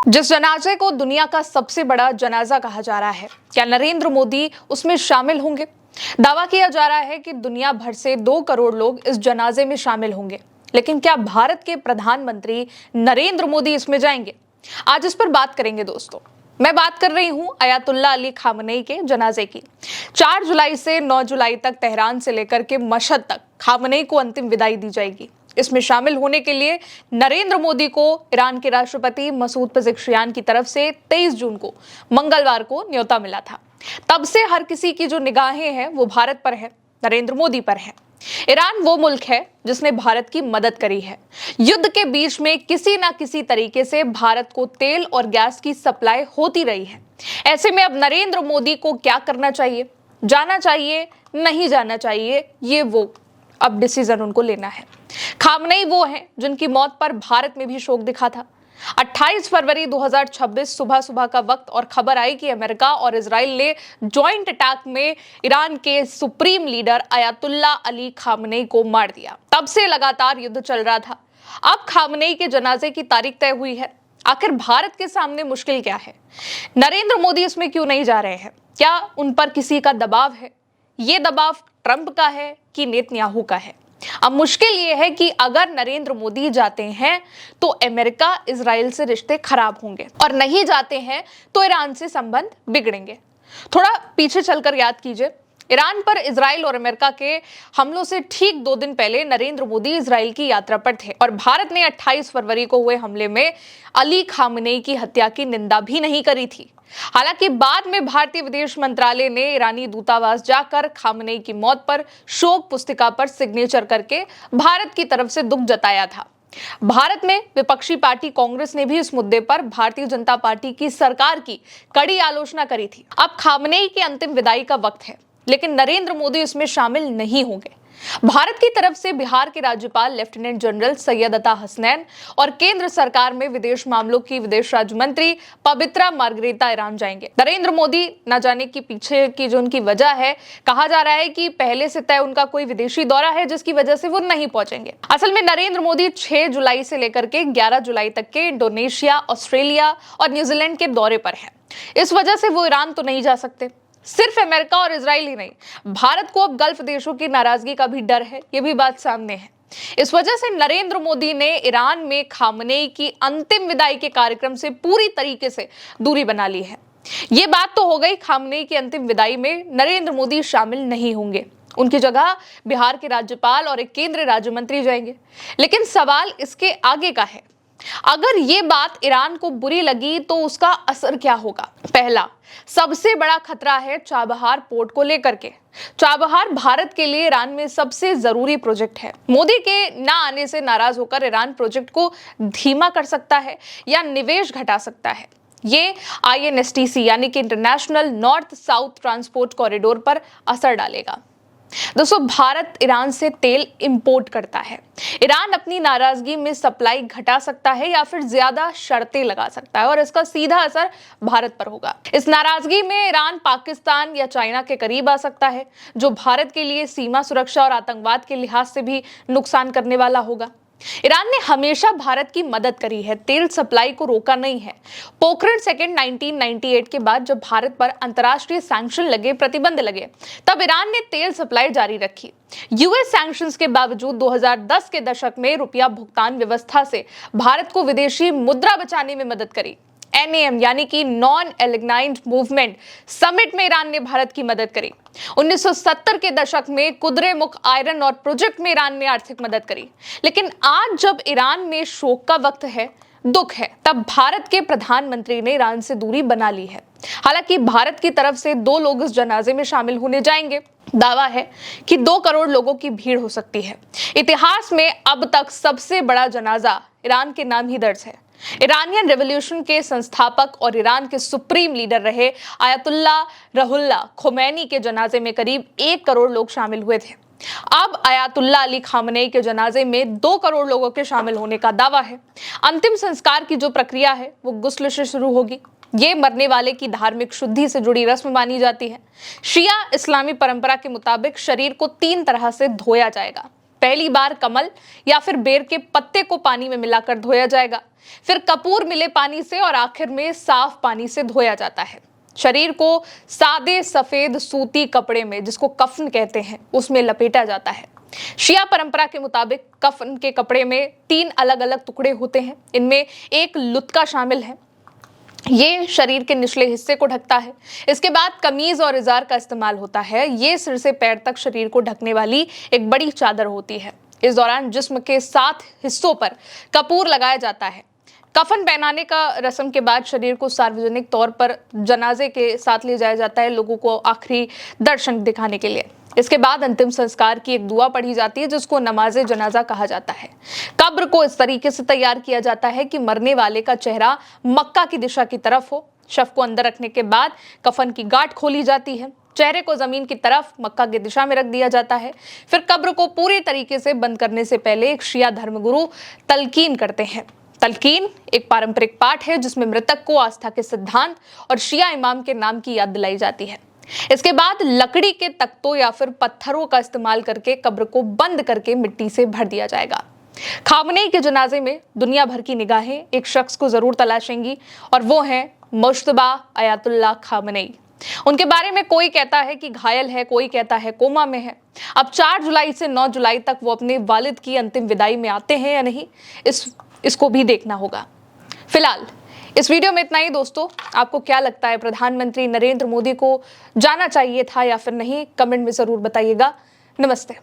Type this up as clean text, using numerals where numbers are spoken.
जिस जनाजे को दुनिया का सबसे बड़ा जनाजा कहा जा रहा है, क्या नरेंद्र मोदी उसमें शामिल होंगे? दावा किया जा रहा है कि दुनिया भर से 2 करोड़ लोग इस जनाजे में शामिल होंगे, लेकिन क्या भारत के प्रधानमंत्री नरेंद्र मोदी इसमें जाएंगे? आज इस पर बात करेंगे दोस्तों। मैं बात कर रही हूं अयातुल्ला अली खामनेई के जनाजे की। 4 जुलाई से 9 जुलाई तक तेहरान से लेकर के मशहद तक खामनेई को अंतिम विदाई दी जाएगी। इसमें शामिल होने के लिए नरेंद्र मोदी को ईरान के राष्ट्रपति मसूद पेज़ेश्कियान की तरफ से 23 जून को मंगलवार को न्योता मिला था। तब से हर किसी की जो निगाहें हैं वो भारत पर है, नरेंद्र मोदी पर है। ईरान वो मुल्क है जिसने भारत की मदद करी है। युद्ध के बीच में किसी ना किसी तरीके से भारत को तेल और गैस की सप्लाई होती रही है। ऐसे में अब नरेंद्र मोदी को क्या करना चाहिए, जाना चाहिए, नहीं जाना चाहिए, ये वो अब डिसीजन उनको लेना है। खामनेई वो हैं जिनकी मौत पर भारत में भी शोक दिखा था। 28 फरवरी 2026 सुबह सुबह का वक्त और खबर आई कि अमेरिका और इजराइल ने जॉइंट अटैक में ईरान के supreme leader Ayatollah Ali Khamenei को मार दिया। तब से लगातार युद्ध चल रहा था। अब खामनेई के जनाजे की तारीख तय हुई है। आखिर भारत के सामने मुश्किल क्या है? नरेंद्र मोदी इसमें क्यों नहीं जा रहे हैं? क्या उन पर किसी का दबाव है? ये दबाव ट्रंप का है कि नेतन्याहू का है? अब मुश्किल ये है कि अगर नरेंद्र मोदी जाते हैं तो अमेरिका इजराइल से रिश्ते खराब होंगे और नहीं जाते हैं तो ईरान से संबंध बिगड़ेंगे। थोड़ा पीछे चलकर याद कीजिए, ईरान पर इजराइल और अमेरिका के हमलों से ठीक 2 दिन पहले नरेंद्र मोदी इजराइल की यात्रा पर थे और भारत ने 28 फरवरी को हुए हमले में अली खामनेई की हत्या की निंदा भी नहीं करी थी। हालांकि बाद में भारतीय विदेश मंत्रालय ने ईरानी दूतावास जाकर खामनेई की मौत पर शोक पुस्तिका पर सिग्नेचर करके भारत की तरफ से दुख जताया था। भारत में विपक्षी पार्टी कांग्रेस ने भी इस मुद्दे पर भारतीय जनता पार्टी की सरकार की कड़ी आलोचना करी थी। अब खामनेई की अंतिम विदाई का वक्त है, लेकिन नरेंद्र मोदी इसमें शामिल नहीं होंगे। भारत की तरफ से बिहार के राज्यपाल लेफ्टिनेंट जनरल सैयद अता हसनैन और केंद्र सरकार में विदेश मामलों की विदेश राज्य मंत्री पवित्रा मार्गरेटा ईरान जाएंगे। नरेंद्र मोदी न जाने की पीछे की जो उनकी वजह है, कहा जा रहा है कि पहले से तय उनका कोई विदेशी दौरा है जिसकी वजह से वो नहीं पहुंचेंगे। असल में नरेंद्र मोदी 6 जुलाई से लेकर के 11 जुलाई तक के इंडोनेशिया, ऑस्ट्रेलिया और न्यूजीलैंड के दौरे पर है। इस वजह से वो ईरान तो नहीं जा सकते। सिर्फ अमेरिका और इजराइल ही नहीं, भारत को अब गल्फ देशों की नाराजगी का भी डर है, ये भी बात सामने है। इस वजह से नरेंद्र मोदी ने ईरान में खामनेई की अंतिम विदाई के कार्यक्रम से पूरी तरीके से दूरी बना ली है। ये बात तो हो गई, खामनेई की अंतिम विदाई में नरेंद्र मोदी शामिल नहीं होंगे। उनकी जगह बिहार के राज्यपाल और एक केंद्रीय राज्य मंत्री जाएंगे। लेकिन सवाल इसके आगे का है, अगर ये बात ईरान को बुरी लगी तो उसका असर क्या होगा? पहला, सबसे बड़ा खतरा है चाबहार पोर्ट को लेकर के। चाबहार भारत के लिए ईरान में सबसे जरूरी प्रोजेक्ट है। मोदी के ना आने से नाराज होकर ईरान प्रोजेक्ट को धीमा कर सकता है या निवेश घटा सकता है। ये INSTC यानी कि international north south transport corridor पर असर डालेगा। दोस्तों, भारत ईरान से तेल इंपोर्ट करता है। ईरान अपनी नाराजगी में सप्लाई घटा सकता है या फिर ज्यादा शर्तें लगा सकता है और इसका सीधा असर भारत पर होगा। इस नाराजगी में ईरान पाकिस्तान या चाइना के करीब आ सकता है, जो भारत के लिए सीमा सुरक्षा और आतंकवाद के लिहाज से भी नुकसान करने वाला होगा। ईरान ने हमेशा भारत की मदद करी है, तेल सप्लाई को रोका नहीं है। पोखरण सेकेंड 1998 के बाद जब भारत पर अंतर्राष्ट्रीय सैंक्शन लगे, प्रतिबंध लगे, तब ईरान ने तेल सप्लाई जारी रखी। US सैंक्शंस के बावजूद 2010 के दशक में रुपया भुगतान व्यवस्था से भारत को विदेशी मुद्रा बचाने में मदद करी। NAM यानी कि नॉन एलिग्नाइंड मूवमेंट समिट में ईरान ने भारत की मदद करी। 1970 के दशक में कुद्रेमुख आयरन और प्रोजेक्ट में ईरान ने आर्थिक मदद करी। लेकिन आज जब ईरान में शोक का वक्त है, दुख है, तब भारत के प्रधानमंत्री ने ईरान से दूरी बना ली है। हालांकि भारत की तरफ से 2 लोग इस जनाजे में शामिल होने जाएंगे। दावा है कि 2 करोड़ लोगों की भीड़ हो सकती है। इतिहास में अब तक सबसे बड़ा जनाजा ईरान के नाम ही दर्ज है। ईरानियन रेवोल्यूशन के संस्थापक और ईरान के सुप्रीम लीडर रहे अयातुल्ला रुहुल्लाह खोमैनी के जनाजे में करीब 1 करोड़ लोग शामिल हुए थे। अब अयातुल्ला अली खामनेई के जनाजे में 2 करोड़ लोगों के शामिल होने का दावा है। अंतिम संस्कार की जो प्रक्रिया है वो गुस्ल से शुरू होगी। ये मरने वाले की धार्मिक शुद्धि से जुड़ी रस्म मानी जाती है। शिया इस्लामी परंपरा के मुताबिक शरीर को 3 तरह से धोया जाएगा। पहली बार कमल या फिर बेर के पत्ते को पानी में मिलाकर धोया जाएगा, फिर कपूर मिले पानी से और आखिर में साफ पानी से धोया जाता है। शरीर को सादे सफेद सूती कपड़े में, जिसको कफन कहते हैं, उसमें लपेटा जाता है। शिया परंपरा के मुताबिक कफन के कपड़े में 3 अलग अलग टुकड़े होते हैं। इनमें एक लुत्का शामिल है, ये शरीर के निचले हिस्से को ढकता है। इसके बाद कमीज और इजार का इस्तेमाल होता है। ये सिर से पैर तक शरीर को ढकने वाली एक बड़ी चादर होती है। इस दौरान जिस्म के 7 हिस्सों पर कपूर लगाया जाता है। कफन पहनाने का रस्म के बाद शरीर को सार्वजनिक तौर पर जनाजे के साथ ले जाया जाता है, लोगों को आखिरी दर्शन दिखाने के लिए। इसके बाद अंतिम संस्कार की एक दुआ पढ़ी जाती है, जिसको नमाजे जनाजा कहा जाता है। कब्र को इस तरीके से तैयार किया जाता है कि मरने वाले का चेहरा मक्का की दिशा की तरफ हो। शव को अंदर रखने के बाद कफन की गांठ खोली जाती है। चेहरे को जमीन की तरफ मक्का की दिशा में रख दिया जाता है। फिर कब्र को पूरी तरीके से बंद करने से पहले एक शिया धर्मगुरु तलकीन करते हैं। तलकीन एक पारंपरिक पाठ है जिसमें मृतक को आस्था के सिद्धांत और शिया इमाम के नाम की याद दिलाई जाती है। इसके बाद लकड़ी के तख्तों या फिर पत्थरों का इस्तेमाल करके कब्र को बंद करके मिट्टी से भर दिया जाएगा। खामनेई के जनाजे में दुनिया भर की निगाहें एक शख्स को जरूर तलाशेंगी और वो हैं मुज्तबा आयतुल्लाह खामनेई। उनके बारे में कोई कहता है कि घायल है, कोई कहता है कोमा में है। अब 4 जुलाई से 9 जुलाई तक वो अपने वालिद की अंतिम विदाई में आते हैं या नहीं, इसको भी देखना होगा। फिलहाल इस वीडियो में इतना ही दोस्तों। आपको क्या लगता है, प्रधानमंत्री नरेंद्र मोदी को जाना चाहिए था या फिर नहीं? कमेंट में जरूर बताइएगा। नमस्ते।